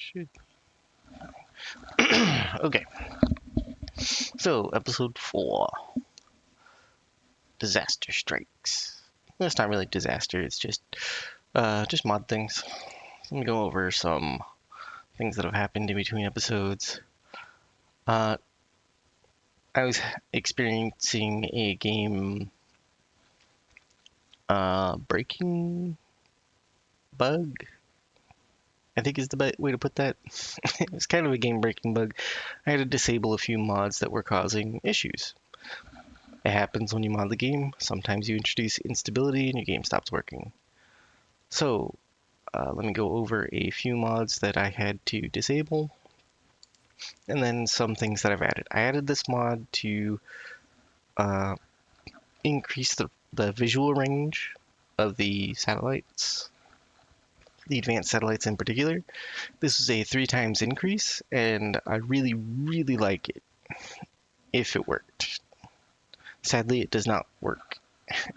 Should. Okay. So, episode 4. Disaster strikes. Well, it's not really disaster, it's just mod things. Let me go over some things that have happened in between episodes. I was experiencing a game breaking bug, I think is the way to put that. It was kind of a game breaking bug. I had to disable a few mods that were causing issues. It happens when you mod the game. Sometimes you introduce instability and your game stops working. So, let me go over a few mods that I had to disable, and then some things that I've added. I added this mod to uh, increase the visual range of the satellites, the advanced satellites in particular. This is a 3 times increase, and I really, really like it if it worked. Sadly, it does not work.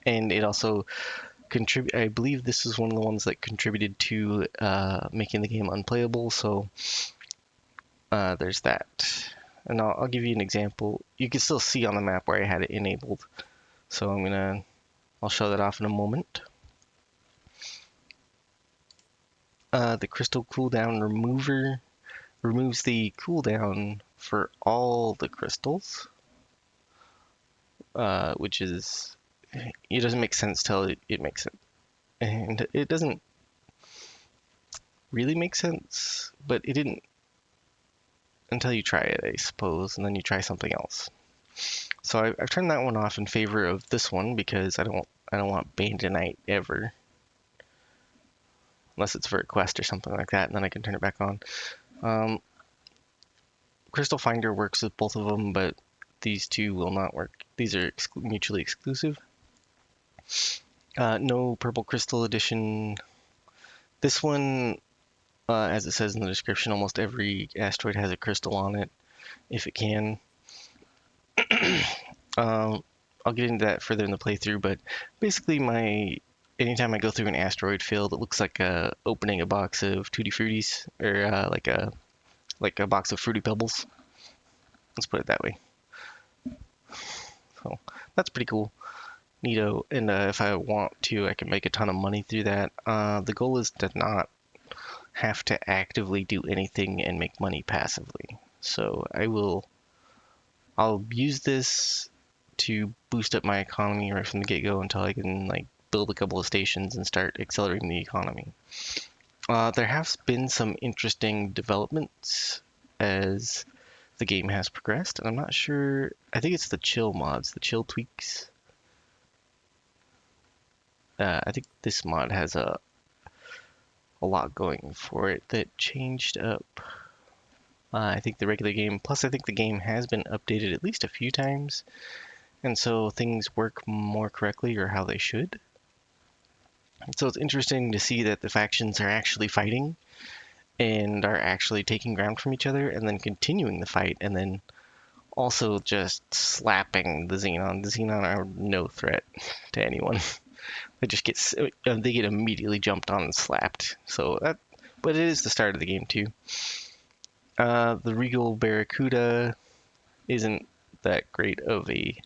And it also I believe this is one of the ones that contributed to making the game unplayable, so there's that. And I'll give you an example. You can still see on the map where I had it enabled. So I'll show that off in a moment. The crystal cooldown remover removes the cooldown for all the crystals, which is, it doesn't make sense till it makes it. And it doesn't really make sense, but it didn't until you try it, I suppose, and then you try something else. So I've turned that one off in favor of this one because I don't want Bandonite ever, unless it's for a quest or something like that, and then I can turn it back on. Crystal Finder works with both of them, but these two will not work. These are mutually exclusive. No Purple Crystal Edition. This one, as it says in the description, almost every asteroid has a crystal on it, if it can. I'll get into that further in the playthrough, but basically anytime I go through an asteroid field, it looks like opening a box of Tutti Fruities, or like a box of Fruity Pebbles. Let's put it that way. So that's pretty cool. Neato. And if I want to, I can make a ton of money through that. The goal is to not have to actively do anything and make money passively. So I'll use this to boost up my economy right from the get-go until I can build a couple of stations and start accelerating the economy. There have been some interesting developments as the game has progressed, and I'm not sure. I think it's the chill mods, the chill tweaks. I think this mod has a lot going for it that changed up. I think the regular game, plus I think the game has been updated at least a few times, and so things work more correctly, or how they should. So it's interesting to see that the factions are actually fighting and are actually taking ground from each other and then continuing the fight, and then also just slapping the Xenon. The Xenon are no threat to anyone. They just get immediately jumped on and slapped. But it is the start of the game too. The Regal Barracuda isn't that great of a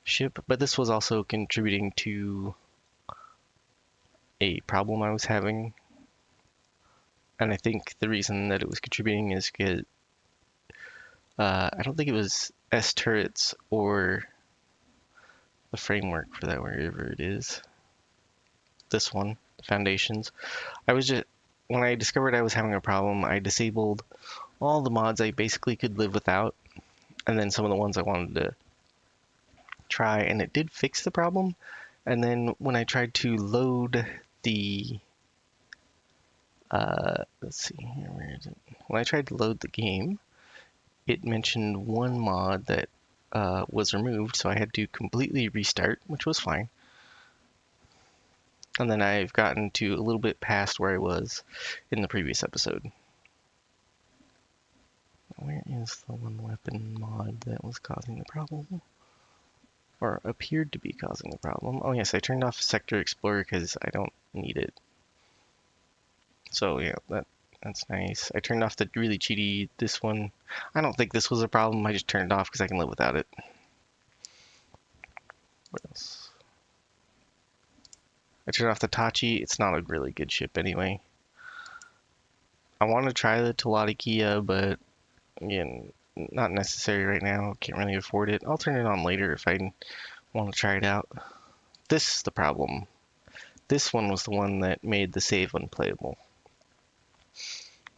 ship, but this was also contributing to a problem I was having. And I think the reason that it was contributing is because I don't think it was S turrets or the framework for that, wherever it is. This one, the foundations. When I discovered I was having a problem, I disabled all the mods I basically could live without, and then some of the ones I wanted to try, and it did fix the problem. And then when I tried to load the let's see here, where is it? When I tried to load the game, it mentioned one mod that was removed, so I had to completely restart, which was fine. And then I've gotten to a little bit past where I was in the previous episode. Where is the one weapon mod that was causing the problem? Or appeared to be causing the problem? Oh yes, I turned off Sector Explorer because I don't need it. So yeah, That's nice. I turned off the really cheaty this one. I don't think this was a problem. I just turned it off because I can live without it. What else? I turned off the Tachi. It's not a really good ship anyway. I want to try the Talatikia, but again, not necessary right now. Can't really afford it. I'll turn it on later if I want to try it out. This is the problem. This one was the one that made the save unplayable.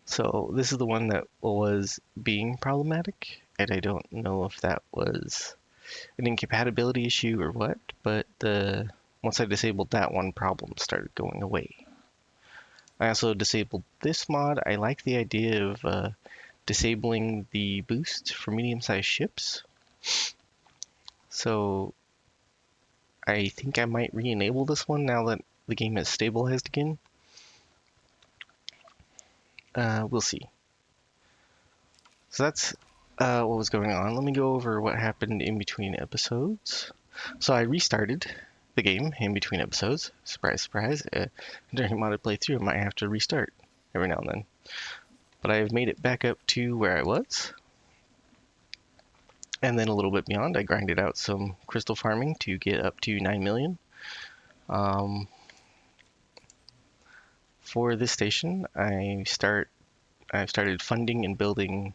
So this is the one that was being problematic, and I don't know if that was an incompatibility issue or what, but once I disabled that one, problems started going away. I also disabled this mod. I like the idea of disabling the boost for medium-sized ships. So I think I might re-enable this one now that the game has stabilized again. We'll see. So that's what was going on. Let me go over what happened in between episodes. So I restarted the game in between episodes. Surprise, surprise. During a modded playthrough, I might have to restart every now and then. But I've made it back up to where I was. And then a little bit beyond, I grinded out some crystal farming to get up to 9 million. For this station, I've started funding and building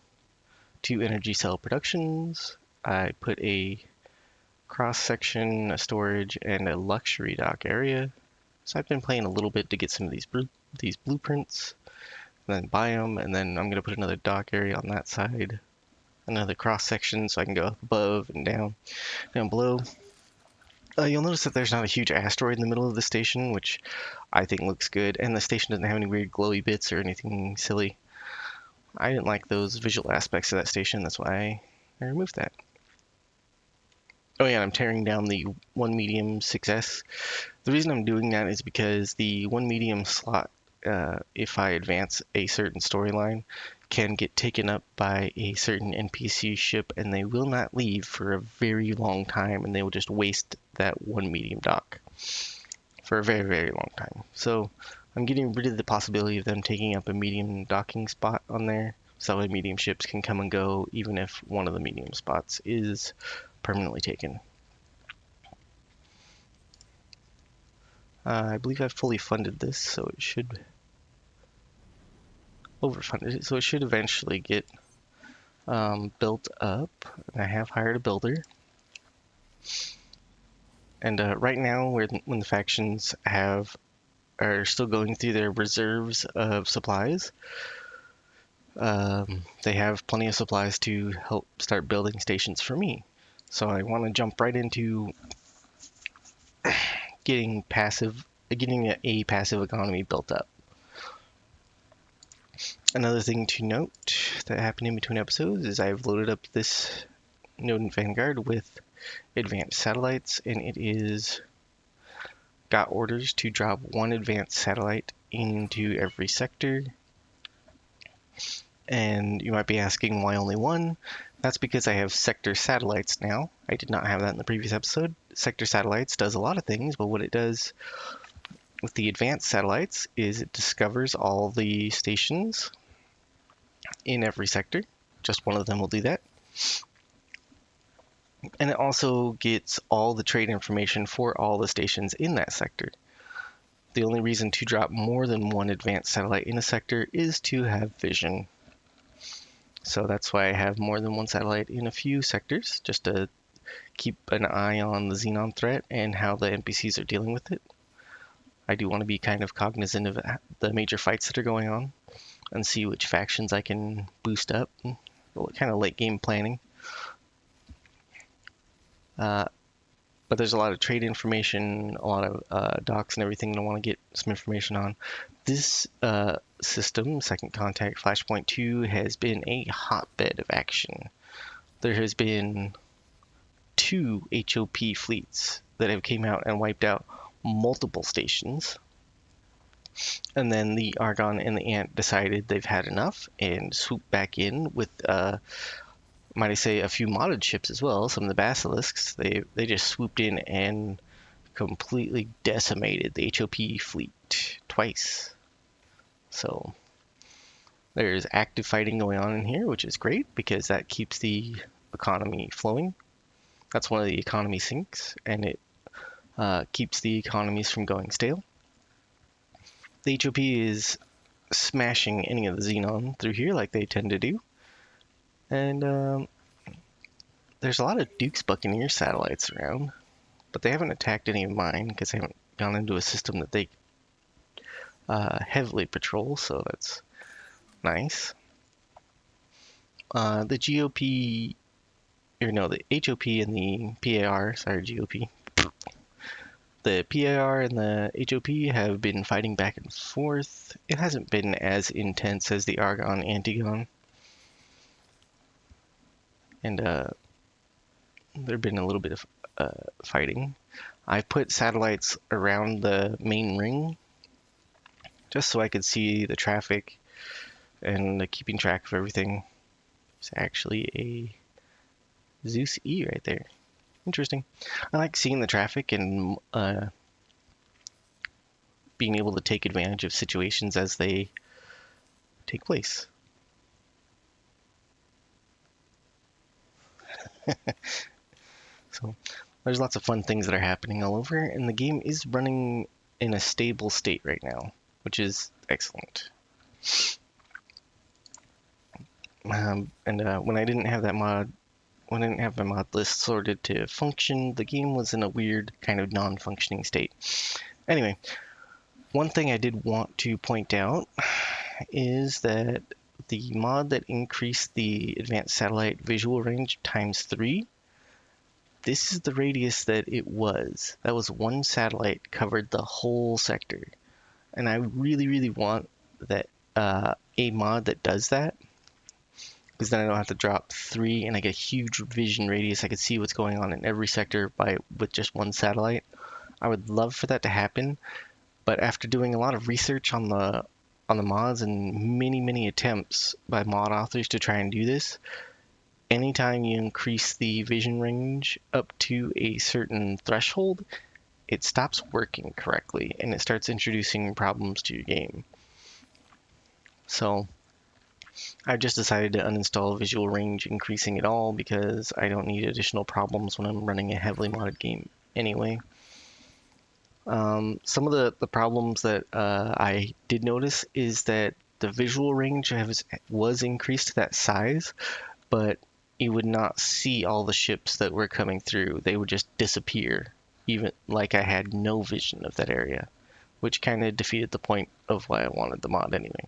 2 energy cell productions. I put a cross section, a storage, and a luxury dock area. So I've been playing a little bit to get some of these blueprints, and then buy them, and then I'm gonna put another dock area on that side, another cross section so I can go up above and down below. You'll notice that there's not a huge asteroid in the middle of the station, which I think looks good, and the station doesn't have any weird glowy bits or anything silly. I didn't like those visual aspects of that station, that's why I removed that. Oh yeah, I'm tearing down the 1 medium 6S. The reason I'm doing that is because the 1 medium slot, if I advance a certain storyline, can get taken up by a certain NPC ship and they will not leave for a very long time and they will just waste that 1 medium dock for a very, very long time. So I'm getting rid of the possibility of them taking up a medium docking spot on there so that way medium ships can come and go even if one of the medium spots is permanently taken. I believe I've fully funded this, so it should overfunded it, so it should eventually get built up. And I have hired a builder. And right now, when the factions are still going through their reserves of supplies, they have plenty of supplies to help start building stations for me. So I want to jump right into getting a passive economy built up. Another thing to note that happened in between episodes is I've loaded up this node in Vanguard with advanced satellites, and it is got orders to drop 1 advanced satellite into every sector. And you might be asking why only 1? That's because I have sector satellites now. I did not have that in the previous episode. Sector satellites does a lot of things, but what it does with the advanced satellites is it discovers all the stations in every sector. Just one of them will do that. And it also gets all the trade information for all the stations in that sector. The only reason to drop more than 1 advanced satellite in a sector is to have vision. So that's why I have more than 1 satellite in a few sectors, just to keep an eye on the Xenon threat and how the NPCs are dealing with it. I do want to be kind of cognizant of the major fights that are going on and see which factions I can boost up. Kind of late game planning. But there's a lot of trade information, a lot of docs and everything that I want to get some information on. This system, Second Contact Flashpoint 2, has been a hotbed of action. There has been 2 HOP fleets that have came out and wiped out multiple stations. And then the Argon and the Ant decided they've had enough and swooped back in with might I say, a few modded ships as well. Some of the basilisks, they just swooped in and completely decimated the HOP fleet twice. So There's active fighting going on in here, which is great because that keeps the economy flowing. That's one of the economy sinks, and it keeps the economies from going stale. The HOP is smashing any of the xenon through here like they tend to do. And there's a lot of Duke's Buccaneer satellites around, but they haven't attacked any of mine because they haven't gone into a system that they heavily patrol, so that's nice. The GOP, or no, the HOP and the PAR, sorry, GOP. The PAR and the HOP have been fighting back and forth. It hasn't been as intense as the Argon Antigon. And there's been a little bit of fighting. I put satellites around the main ring just so I could see the traffic and keeping track of everything. It's actually a Zeus E right there. Interesting. I like seeing the traffic and being able to take advantage of situations as they take place. So there's lots of fun things that are happening all over, and the game is running in a stable state right now, which is excellent. And when I didn't have that mod, when I didn't have my mod list sorted to function, the game was in a weird kind of non-functioning state. Anyway, one thing I did want to point out is that the mod that increased the advanced satellite visual range times 3, this is the radius that it was. That was one satellite covered the whole sector. And I really, really want that a mod that does that, because then I don't have to drop 3 and I get a huge vision radius. I can see what's going on in every sector with just one satellite. I would love for that to happen, but after doing a lot of research on the mods and many attempts by mod authors to try and do this, anytime you increase the vision range up to a certain threshold, it stops working correctly and it starts introducing problems to your game. So I've just decided to uninstall visual range increasing it all because I don't need additional problems when I'm running a heavily modded game anyway. Some of the problems that I did notice is that the visual range was increased to that size, but you would not see all the ships that were coming through. They would just disappear, even like I had no vision of that area, which kind of defeated the point of why I wanted the mod anyway.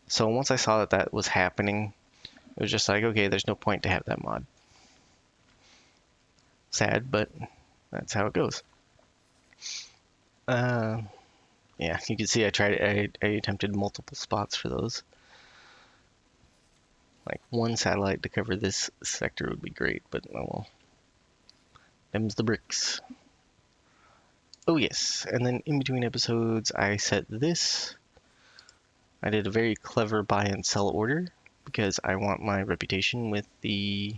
So once I saw that that was happening, it was just like, okay, there's no point to have that mod. Sad, but that's how it goes. Yeah, you can see I attempted multiple spots for those. Like one satellite to cover this sector would be great, but oh well. Them's the bricks. Oh yes, and then in between episodes I set this. I did a very clever buy and sell order because I want my reputation with the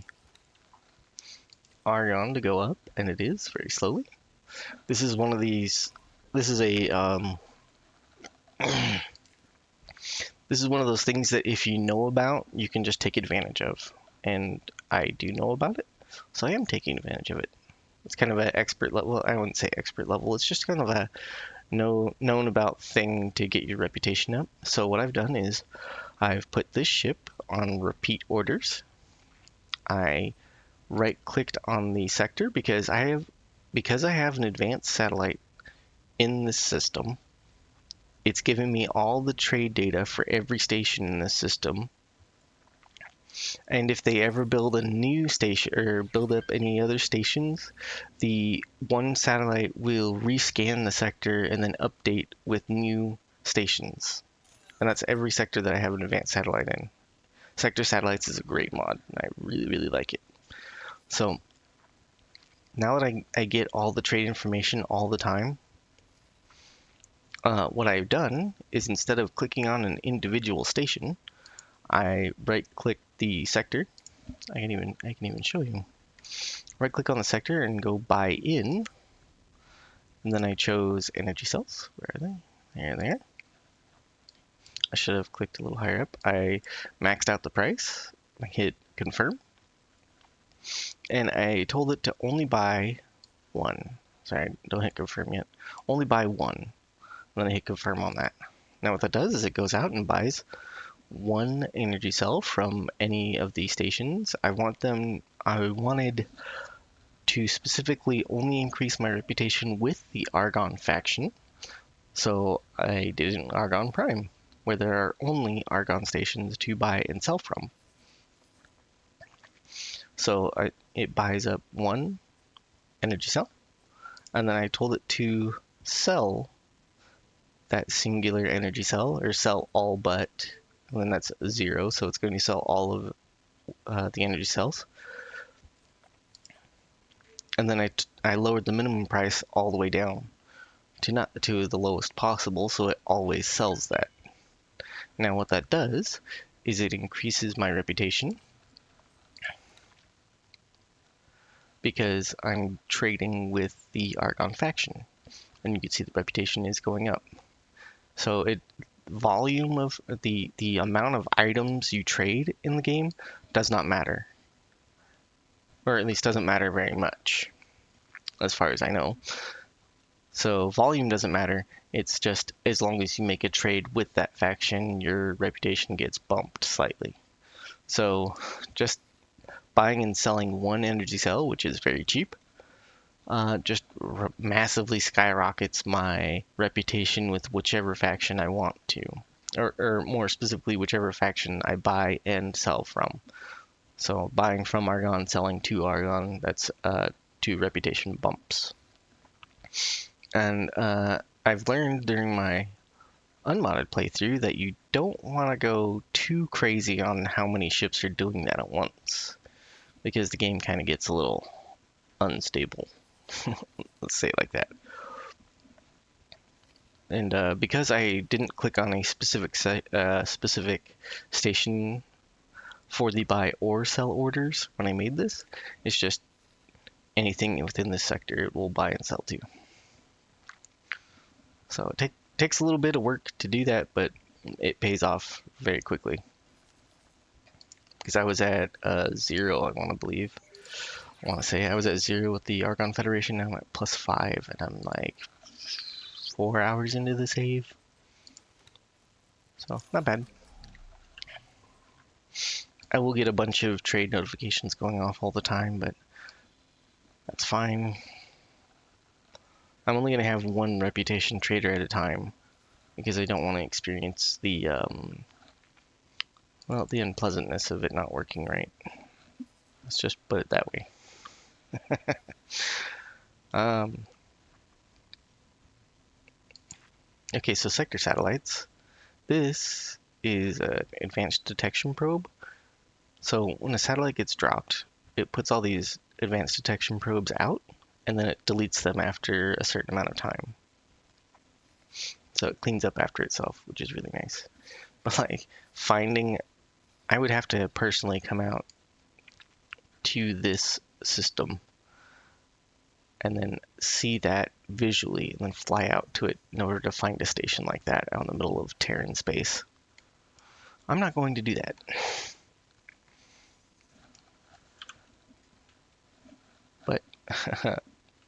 Arion to go up, and it is very slowly. This is one of these. This is a this is one of those things that if you know about, you can just take advantage of, and I do know about it, so I am taking advantage of it. It's kind of an expert level. Well, I wouldn't say expert level. It's just kind of a known about thing to get your reputation up. So what I've done is I've put this ship on repeat orders. I right-clicked on the sector because I have an advanced satellite in this system. It's giving me all the trade data for every station in this system. And if they ever build a new station or build up any other stations, the one satellite will rescan the sector and then update with new stations. And that's every sector that I have an advanced satellite in. Sector Satellites is a great mod, and I really, really like it. So now that I get all the trade information all the time, what I've done is instead of clicking on an individual station, I right-click the sector. I can even show you. Right-click on the sector and go buy in, and then I chose energy cells. Where are they? There they are. I should have clicked a little higher up. I maxed out the price. I hit confirm. And I told it to only buy one. Sorry, don't hit confirm yet. Only buy one. And then I hit confirm on that. Now what that does is it goes out and buys one energy cell from any of the stations. I wanted to specifically only increase my reputation with the Argon faction. So I did an Argon Prime, where there are only Argon stations to buy and sell from. So it buys up one energy cell, and then I told it to sell that singular energy cell, or sell all but, and then that's 0, so it's going to sell all of the energy cells. And then I lowered the minimum price all the way down to the lowest possible, so it always sells that. Now what that does is it increases my reputation because I'm trading with the Argon faction, and you can see the reputation is going up. So volume of the amount of items you trade in the game does not matter, or at least doesn't matter very much, as far as I know. So volume doesn't matter. It's just as long as you make a trade with that faction, your reputation gets bumped slightly. So just buying and selling one energy cell, which is very cheap, just massively skyrockets my reputation with whichever faction I want to, or more specifically, whichever faction I buy and sell from. So buying from Argon, selling to Argon, that's 2 reputation bumps. And I've learned during my unmodded playthrough that you don't want to go too crazy on how many ships are doing that at once, because the game kind of gets a little unstable. Let's say it like that. And because I didn't click on a specific station for the buy or sell orders when I made this, it's just anything within this sector it will buy and sell to. So it takes a little bit of work to do that, but it pays off very quickly. Because I was at 0, I want to say I was at 0 with the Argon Federation. Now I'm at +5, and I'm like 4 hours into the save. So not bad. I will get a bunch of trade notifications going off all the time, but that's fine. I'm only going to have one reputation trader at a time, because I don't want to experience the unpleasantness of it not working right. Let's just put it that way. Okay, so sector satellites. This is an advanced detection probe. So when a satellite gets dropped, it puts all these advanced detection probes out, and then it deletes them after a certain amount of time. So it cleans up after itself, which is really nice. But like I would have to personally come out to this system and then see that visually and then fly out to it in order to find a station like that out in the middle of Terran space. I'm not going to do that. But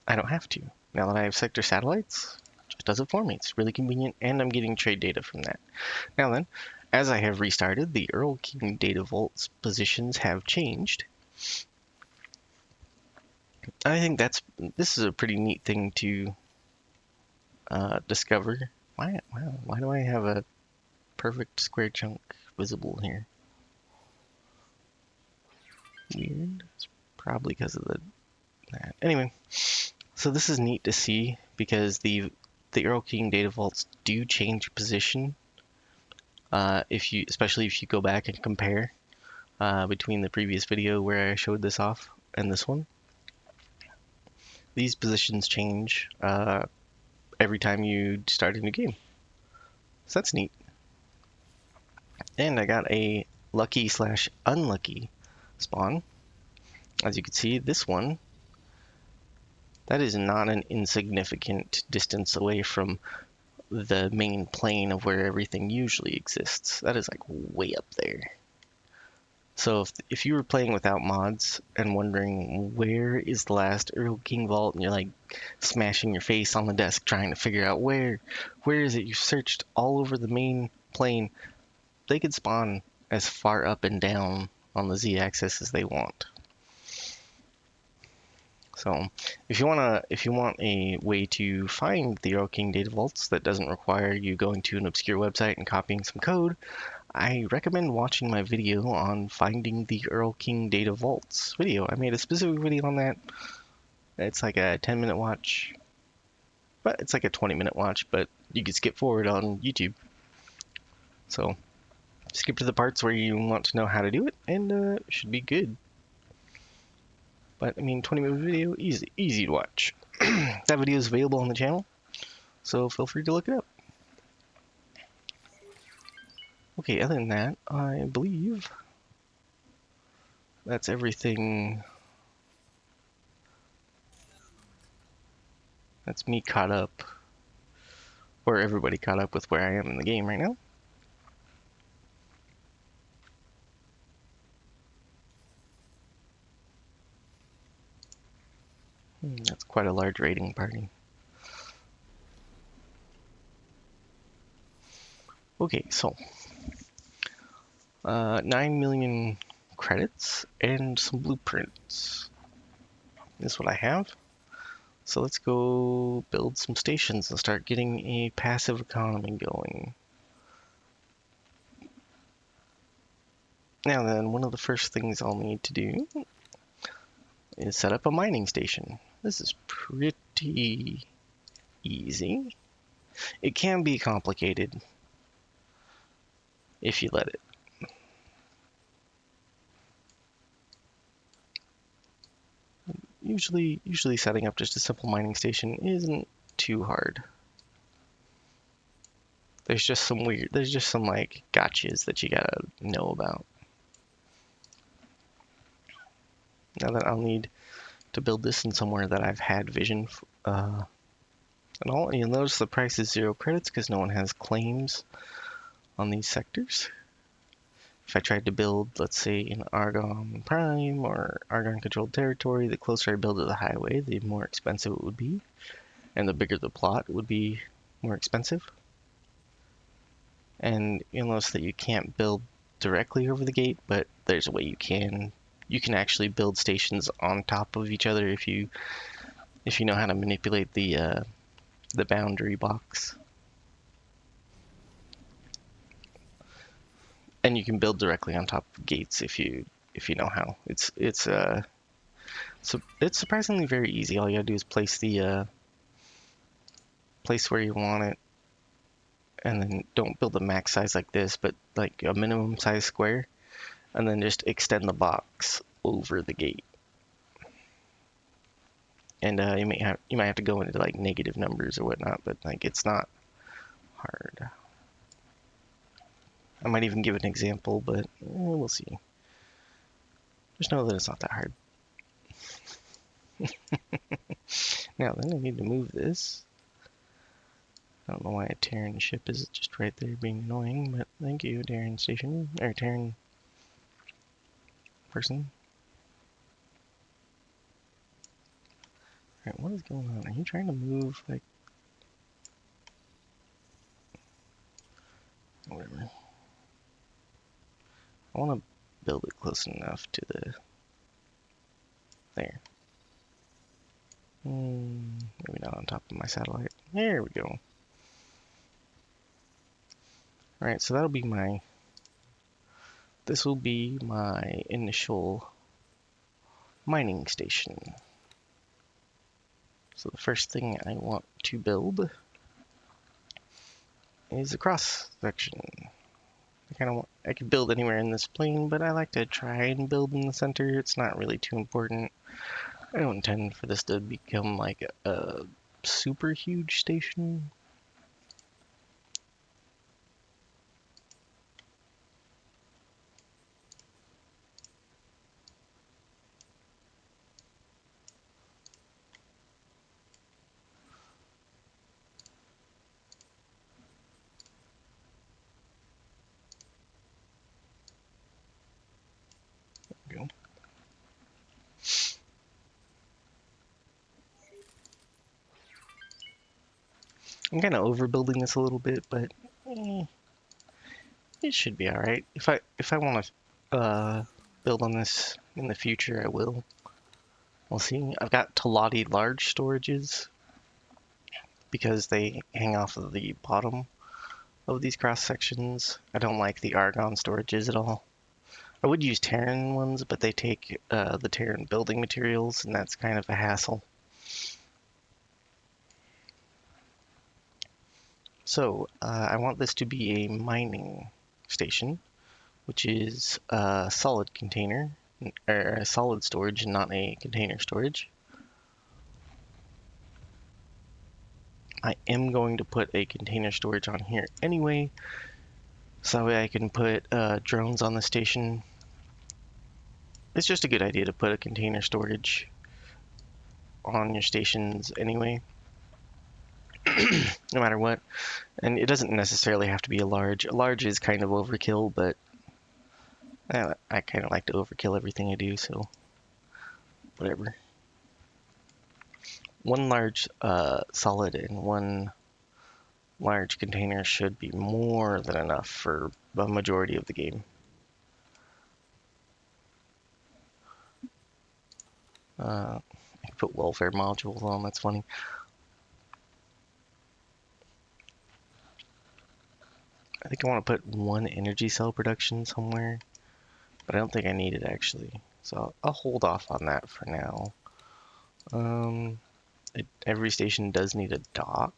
I don't have to. Now that I have sector satellites, it just does it for me. It's really convenient, and I'm getting trade data from that. Now then, as I have restarted, the Earl King data vault's positions have changed. I think this is a pretty neat thing to discover. Why do I have a perfect square chunk visible here? Weird. It's probably because of that. Anyway, so this is neat to see because the Earl King data vaults do change position. Especially if you go back and compare between the previous video where I showed this off and this one. These positions change every time you start a new game. So that's neat. And I got a lucky/unlucky spawn. As you can see, this one, that is not an insignificant distance away from the main plane of where everything usually exists. That is like way up there. So if you were playing without mods and wondering where is the last Earl King vault, and you're like smashing your face on the desk trying to figure out where is it? You've searched all over the main plane. They could spawn as far up and down on the z-axis as they want. So if you want a way to find the Earl King data vaults that doesn't require you going to an obscure website and copying some code, I recommend watching my video on finding the Earl King data vaults video. I made a specific video on that. It's like a 10-minute watch, but it's like a 20-minute watch, but you could skip forward on YouTube. So skip to the parts where you want to know how to do it, and it should be good. But I mean, 20-minute video, easy to watch. That video is available on the channel, so feel free to look it up. Okay, other than that, I believe that's everything. That's me caught up, or everybody caught up with where I am in the game right now. That's quite a large raiding party. Okay, so 9 million credits and some blueprints is what I have. So let's go build some stations and start getting a passive economy going. Now then, one of the first things I'll need to do is set up a mining station. This is pretty easy. It can be complicated if you let it. Usually setting up just a simple mining station isn't too hard. There's just some like gotchas that you gotta know about. Now that I'll need to build this in somewhere that I've had vision and all. You'll notice the price is 0 credits because no one has claims on these sectors. If I tried to build, let's say, in Argon Prime or Argon Controlled Territory, the closer I build to the highway, the more expensive it would be. And the bigger the plot would be more expensive. And you'll notice that you can't build directly over the gate, but there's a way you can. You can actually build stations on top of each other if you know how to manipulate the boundary box. And you can build directly on top of gates if you know how. It's surprisingly very easy. All you gotta do is place the place where you want it, and then don't build a max size like this, but like a minimum size square, and then just extend the box over the gate. And you might have to go into like negative numbers or whatnot, but like it's not hard. I might even give an example, but we'll see. Just know that it's not that hard. Now then I need to move this. I don't know why a Terran ship is just right there being annoying, but thank you, Terran station, or Terran person. Alright, what is going on? Are you trying to move, like... Whatever. I want to build it close enough to the... There. Maybe not on top of my satellite. There we go. Alright, so that'll be my... This will be my initial mining station. So the first thing I want to build is a cross section. I could build anywhere in this plane, but I like to try and build in the center. It's not really too important. I don't intend for this to become like a super huge station. I'm kind of overbuilding this a little bit, but it should be all right. If I want to build on this in the future, I will. We'll see. I've got Talati large storages because they hang off of the bottom of these cross sections. I don't like the argon storages at all. I would use Terran ones, but they take the Terran building materials, and that's kind of a hassle. So I want this to be a mining station, which is a solid container, or a solid storage, and not a container storage. I am going to put a container storage on here anyway, so that way I can put drones on the station. It's just a good idea to put a container storage on your stations anyway, no matter what. And it doesn't necessarily have to be a large. A large is kind of overkill, but I kind of like to overkill everything I do, so whatever. One large solid and one large container should be more than enough for the majority of the game. I can put welfare modules on, that's funny. I think I want to put one energy cell production somewhere, but I don't think I need it actually. So I'll hold off on that for now. Every station does need a dock.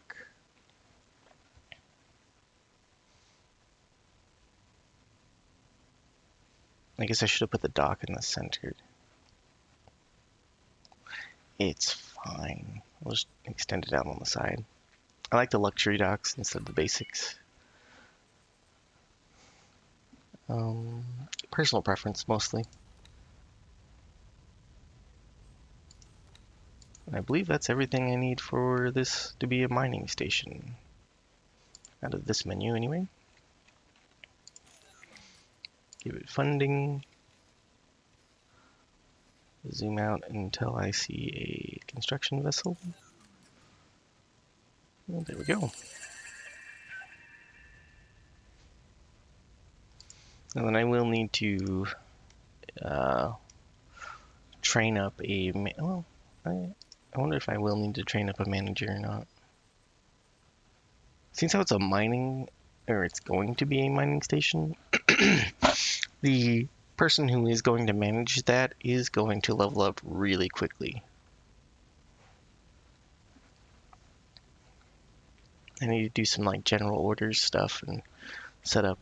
I guess I should have put the dock in the center. It's fine. We'll just extend it out on the side. I like the luxury docks instead of the basics. Personal preference mostly. And I believe that's everything I need for this to be a mining station. Out of this menu anyway. Give it funding. Zoom out until I see a construction vessel. Oh, there we go. And then I will need to train up a... Well, I wonder if I will need to train up a manager or not. Since how it's a mining, or it's going to be a mining station, the person who is going to manage that is going to level up really quickly. I need to do some like general orders stuff and set up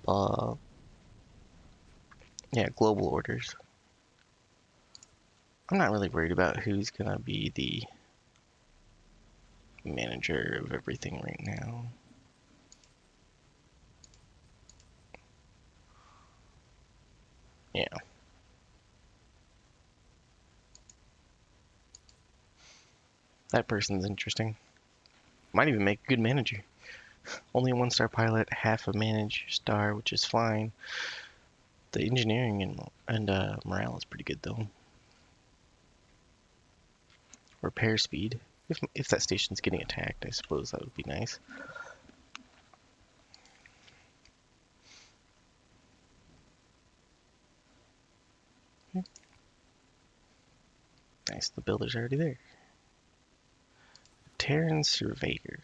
global orders. I'm not really worried about who's gonna be the manager of everything right now. Yeah. That person's interesting. Might even make a good manager. Only a 1-star pilot, half a manager star, which is fine. The engineering and morale is pretty good though. Repair speed. If that station's getting attacked, I suppose that would be nice. Nice, the builder's already there. Terran Surveyor.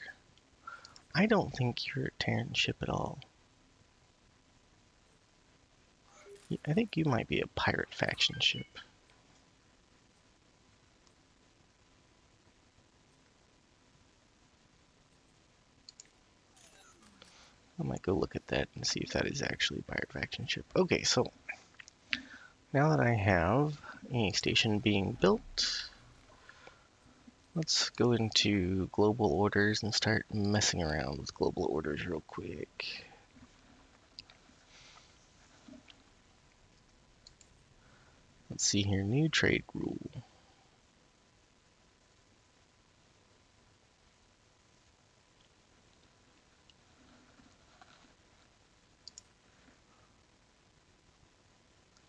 I don't think you're a Terran ship at all. I think you might be a pirate faction ship. I might go look at that and see if that is actually a pirate faction ship. Okay, so now that I have a station being built, let's go into global orders and start messing around with global orders real quick. Let's see here, new trade rule.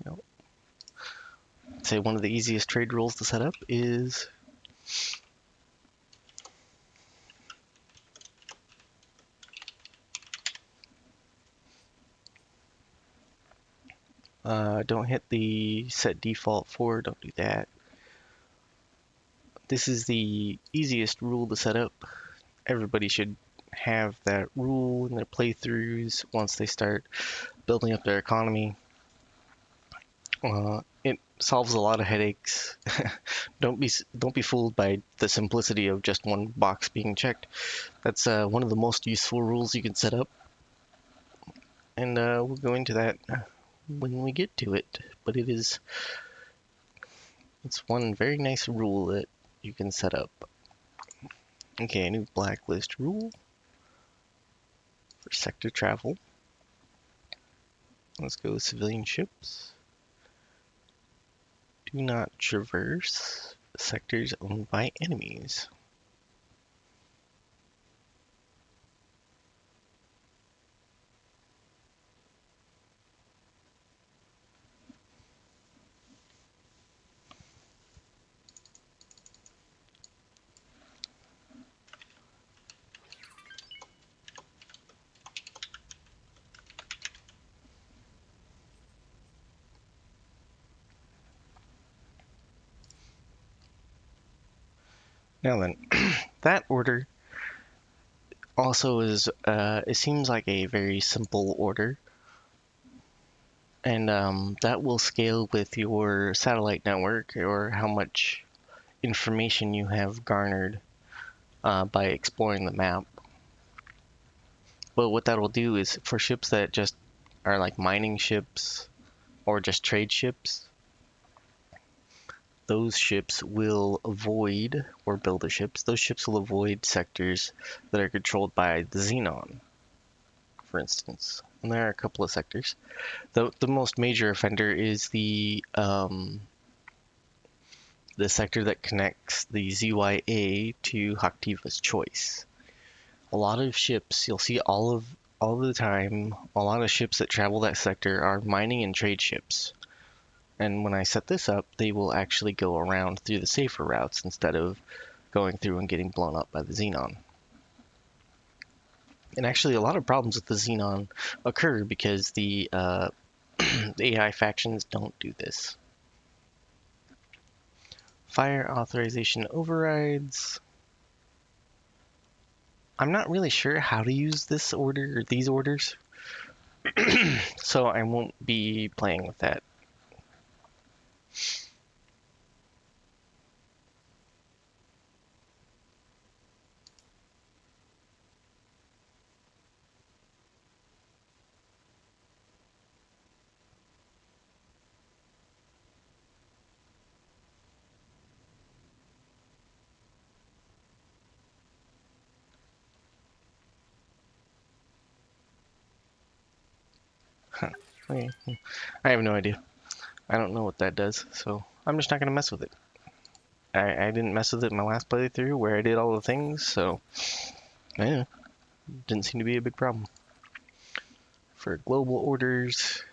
Nope. I'd say one of the easiest trade rules to set up is Don't hit the set default for, don't do that. This is the easiest rule to set up. Everybody should have that rule in their playthroughs once they start building up their economy. It solves a lot of headaches. Don't be fooled by the simplicity of just one box being checked. That's one of the most useful rules you can set up, and we'll go into that when we get to it. But it's one very nice rule that you can set up. Okay, a new blacklist rule for sector travel. Let's go civilian ships. Do not traverse sectors owned by enemies. Now then, that order also is, it seems like a very simple order, and that will scale with your satellite network or how much information you have garnered by exploring the map. But what that will do is for ships that just are like mining ships or just trade ships, those ships will avoid, or builder ships, those ships will avoid sectors that are controlled by the Xenon, for instance. And there are a couple of sectors. The most major offender is the sector that connects the ZYA to Haktiva's Choice. A lot of ships, you'll see all the time, a lot of ships that travel that sector are mining and trade ships. And when I set this up, they will actually go around through the safer routes instead of going through and getting blown up by the Xenon. And actually, a lot of problems with the Xenon occur because the AI factions don't do this. Fire authorization overrides. I'm not really sure how to use this order or these orders, so I won't be playing with that. Huh. Okay. I have no idea. I don't know what that does, so I'm just not going to mess with it. I didn't mess with it in my last playthrough where I did all the things, so yeah, didn't seem to be a big problem. For global orders,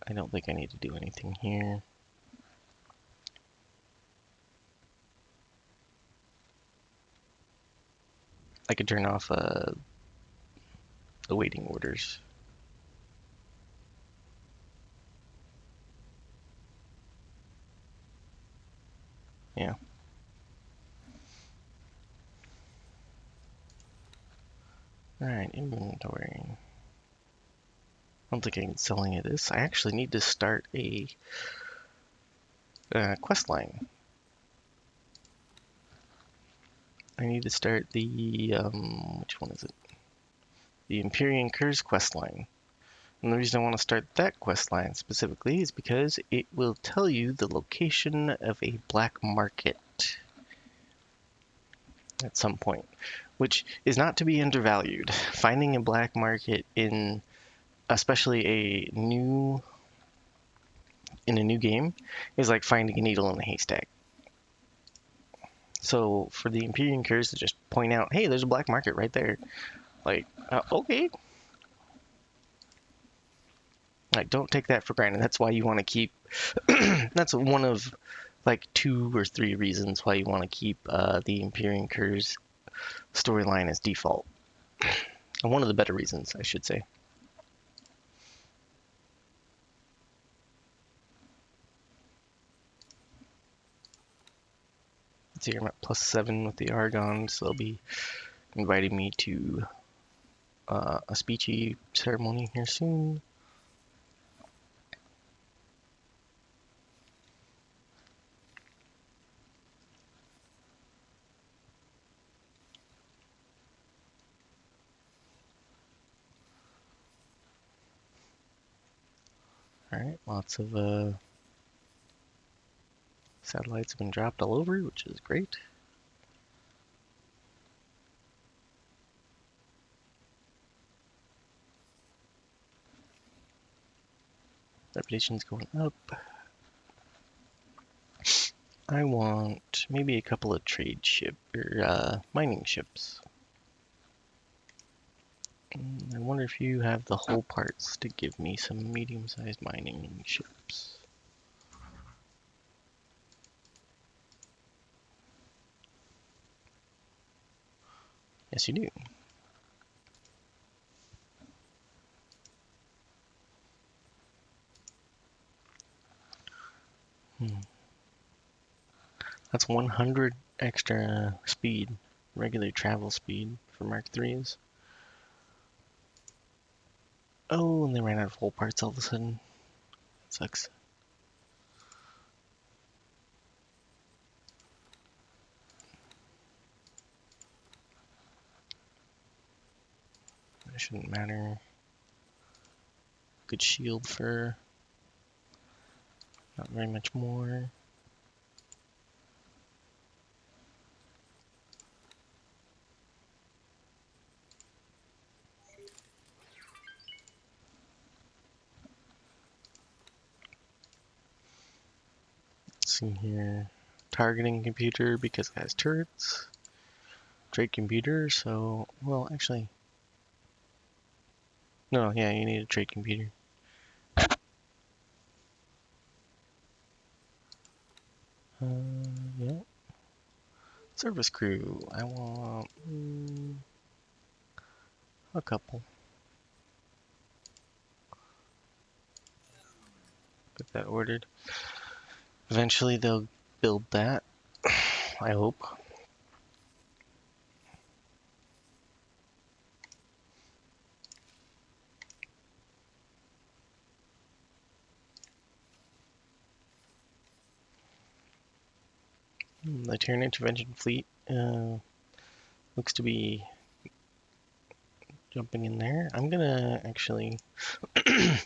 I don't think I need to do anything here. I could turn off the waiting orders. Yeah. Alright, inventory. I don't think I can sell any of this. I actually need to start a quest line. I need to start the, which one is it? The Empyrean Curse quest line. And the reason I want to start that quest line specifically is because it will tell you the location of a black market at some point, which is not to be undervalued. Finding a black market in especially a new game is like finding a needle in a haystack. So for the Empyrean Curse to just point out, hey, there's a black market right there, like, okay. Like, don't take that for granted. That's why you want to keep. That's one of like 2 or 3 reasons why you want to keep the Empyrean Curse storyline as default. And one of the better reasons, I should say. Let's see, I'm at +7 with the Argon, so they'll be inviting me to a speechy ceremony here soon. Alright, lots of satellites have been dropped all over, which is great. Reputation's going up. I want maybe a couple of trade ship or mining ships. I wonder if you have the whole parts to give me some medium-sized mining ships. Yes, you do. That's 100 extra speed, regular travel speed for Mark IIIs. Oh, and they ran out of whole parts all of a sudden. That sucks. That shouldn't matter. Good shield for not very much more. Let's see here. Targeting computer because it has turrets. Trade computer, so, well, actually, no, yeah, you need a trade computer. Yeah. Service crew, I want a couple. Get that ordered. Eventually they'll build that, I hope. The Terran Intervention Fleet looks to be jumping in there. I'm gonna actually... I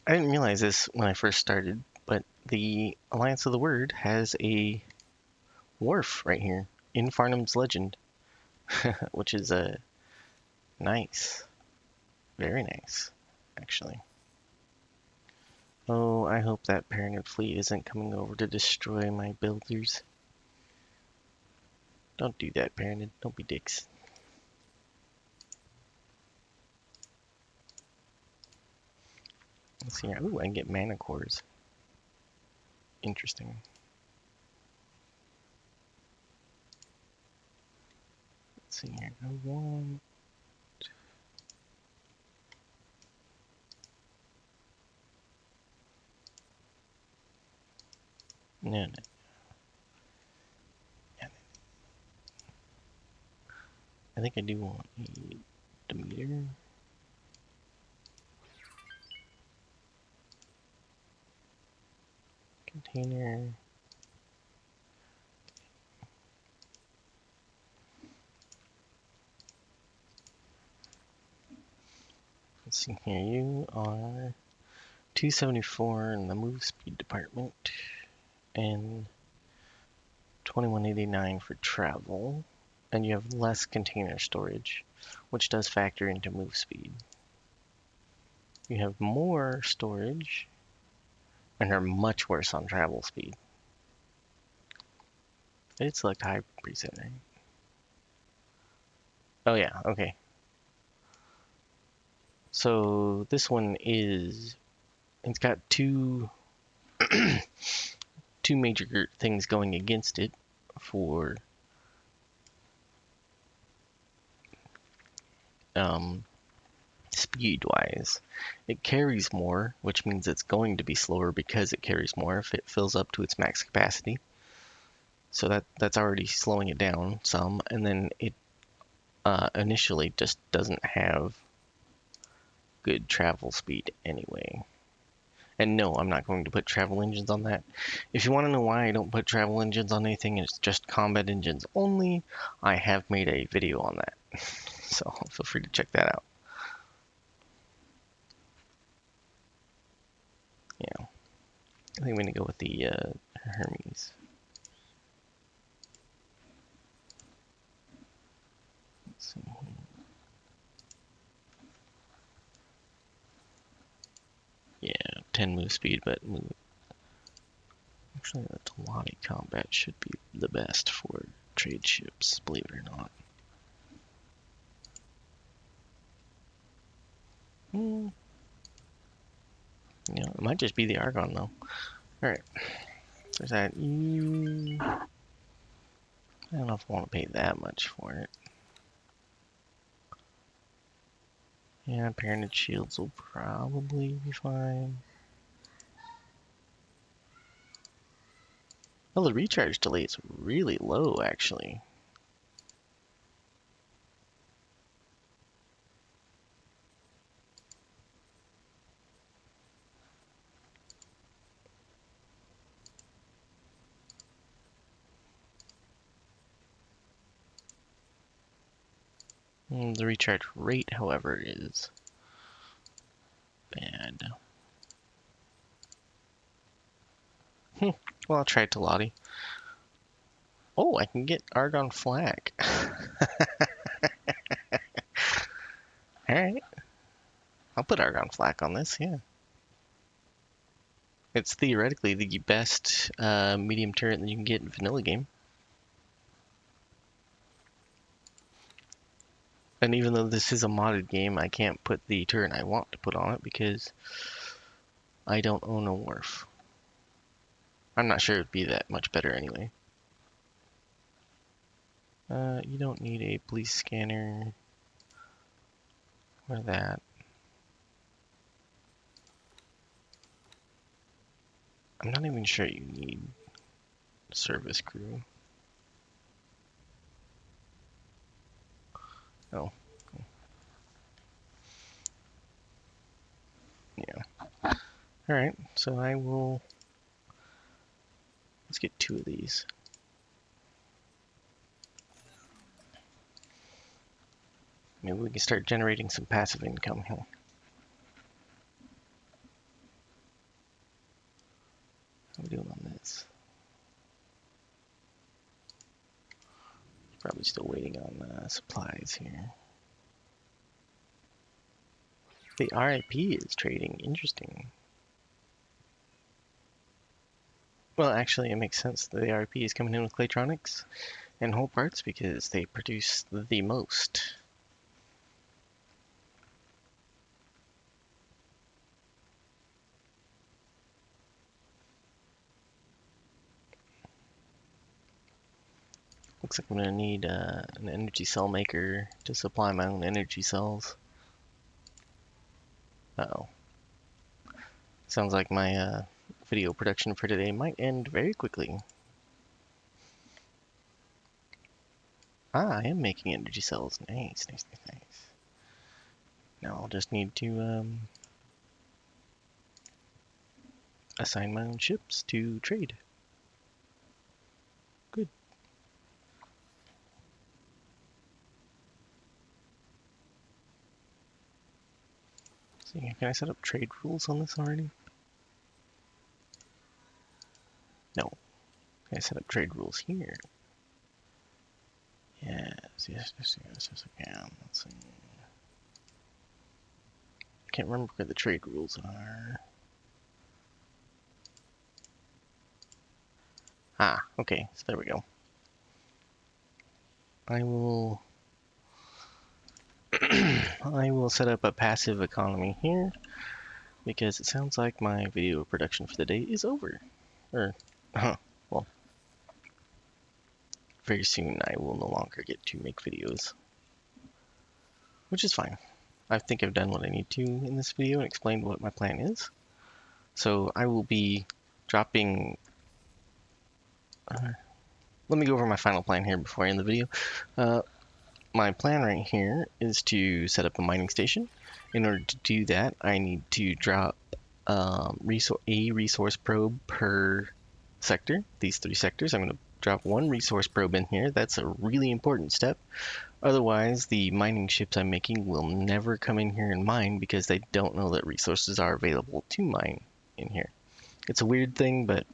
didn't realize this when I first started, but the Alliance of the Word has a wharf right here in Farnham's Legend, which is nice. Very nice, actually. Oh, I hope that Paranid fleet isn't coming over to destroy my builders. Don't do that, Paranid. Don't be dicks. Let's see here. Ooh, I can get mana cores. Interesting. Let's see here. I want... No, no. Yeah, I think I do want a Demeter. Container. Let's see here. You are 274 in the move speed department and 2189 for travel. And you have less container storage, which does factor into move speed. You have more storage and are much worse on travel speed. I did select high preset, right? Oh yeah, okay. So this one is, it's got two two major things going against it for um, speed-wise. It carries more, which means it's going to be slower because it carries more if it fills up to its max capacity. So that's already slowing it down some, and then it initially just doesn't have good travel speed anyway. And no, I'm not going to put travel engines on that. If you want to know why I don't put travel engines on anything and it's just combat engines only, I have made a video on that. So feel free to check that out. Yeah, I think I'm going to go with the Hermes. Let's see. 10 move speed, but actually the Talani combat should be the best for trade ships, believe it or not. Yeah, it might just be the Argon though. Alright, there's that. I don't know if I want to pay that much for it. Yeah, parented shields will probably be fine. Well, the recharge delay is really low, actually. The recharge rate, however, is bad. Well, I'll try Talati. Oh, I can get Argon Flak. Alright, I'll put Argon Flak on this, yeah. It's theoretically the best medium turret that you can get in vanilla game. And even though this is a modded game, I can't put the turret I want to put on it because I don't own a Wharf. I'm not sure it'd be that much better anyway. You don't need a police scanner or that. I'm not even sure you need a service crew. Oh. Yeah. Alright, so I will... Let's get 2 of these. Maybe we can start generating some passive income here. How are we doing on this? Probably still waiting on supplies here. The RIP is trading. Interesting. Well, actually, it makes sense that the RIP is coming in with Claytronics and whole parts because they produce the most. Looks like I'm going to need an energy cell maker to supply my own energy cells. Uh-oh. Sounds like my video production for today might end very quickly. Ah, I am making energy cells. Nice, nice, nice, nice. Now I'll just need to assign my own ships to trade. Good. See, can I set up trade rules on this already? No. Can I set up trade rules here? Yes, yes, yes, yes, yes, I can. Let's see. I can't remember where the trade rules are. Ah, okay, so there we go. I will I will set up a passive economy here because it sounds like my video production for the day is over. Or, well, very soon I will no longer get to make videos. which is fine. I think I've done what I need to in this video and explained what my plan is. So I will be dropping... let me go over my final plan here before I end the video. My plan right here is to set up a mining station. In order to do that, I need to drop a resource probe per sector. These 3 sectors, I'm going to drop 1 resource probe in here. That's a really important step. Otherwise, the mining ships I'm making will never come in here and mine because they don't know that resources are available to mine in here. It's a weird thing, but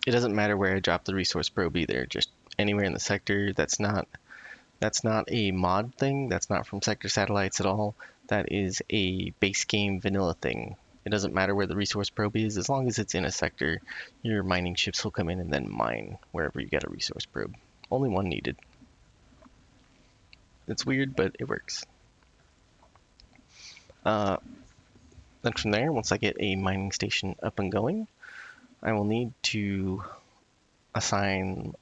it doesn't matter where I drop the resource probe either. Just anywhere in the sector. That's not a mod thing. That's not from Sector Satellites at all. That is a base game vanilla thing. It doesn't matter where the resource probe is. As long as it's in a sector, your mining ships will come in and then mine wherever you get a resource probe. Only 1 needed. It's weird, but it works. Then from there, once I get a mining station up and going, I will need to assign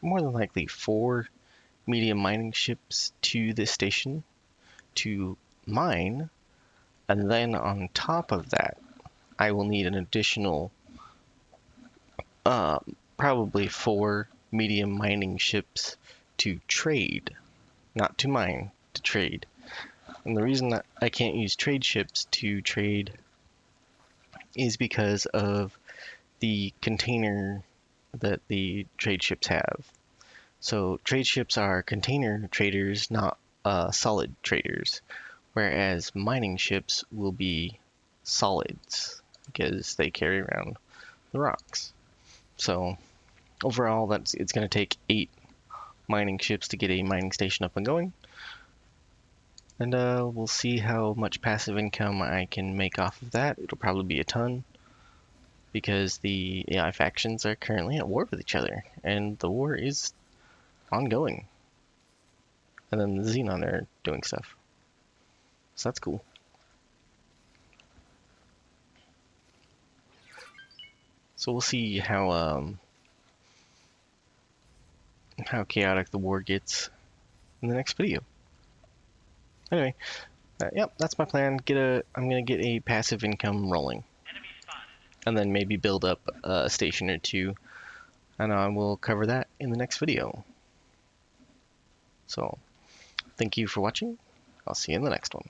more than likely 4 medium mining ships to this station to mine, and then on top of that, I will need an additional probably 4 medium mining ships to trade, not to mine, to trade. And the reason that I can't use trade ships to trade is because of the container that the trade ships have. So trade ships are container traders, not solid traders, whereas mining ships will be solids because they carry around the rocks. So overall, it's going to take 8 mining ships to get a mining station up and going. And we'll see how much passive income I can make off of that. It'll probably be a ton, because the AI factions are currently at war with each other, and the war is ongoing. And then the Xenon are doing stuff. So that's cool. So we'll see how chaotic the war gets in the next video. Anyway, yep, that's my plan. I'm gonna get a passive income rolling, and then maybe build up a station or 2, and I will cover that in the next video. So, thank you for watching. I'll see you in the next one.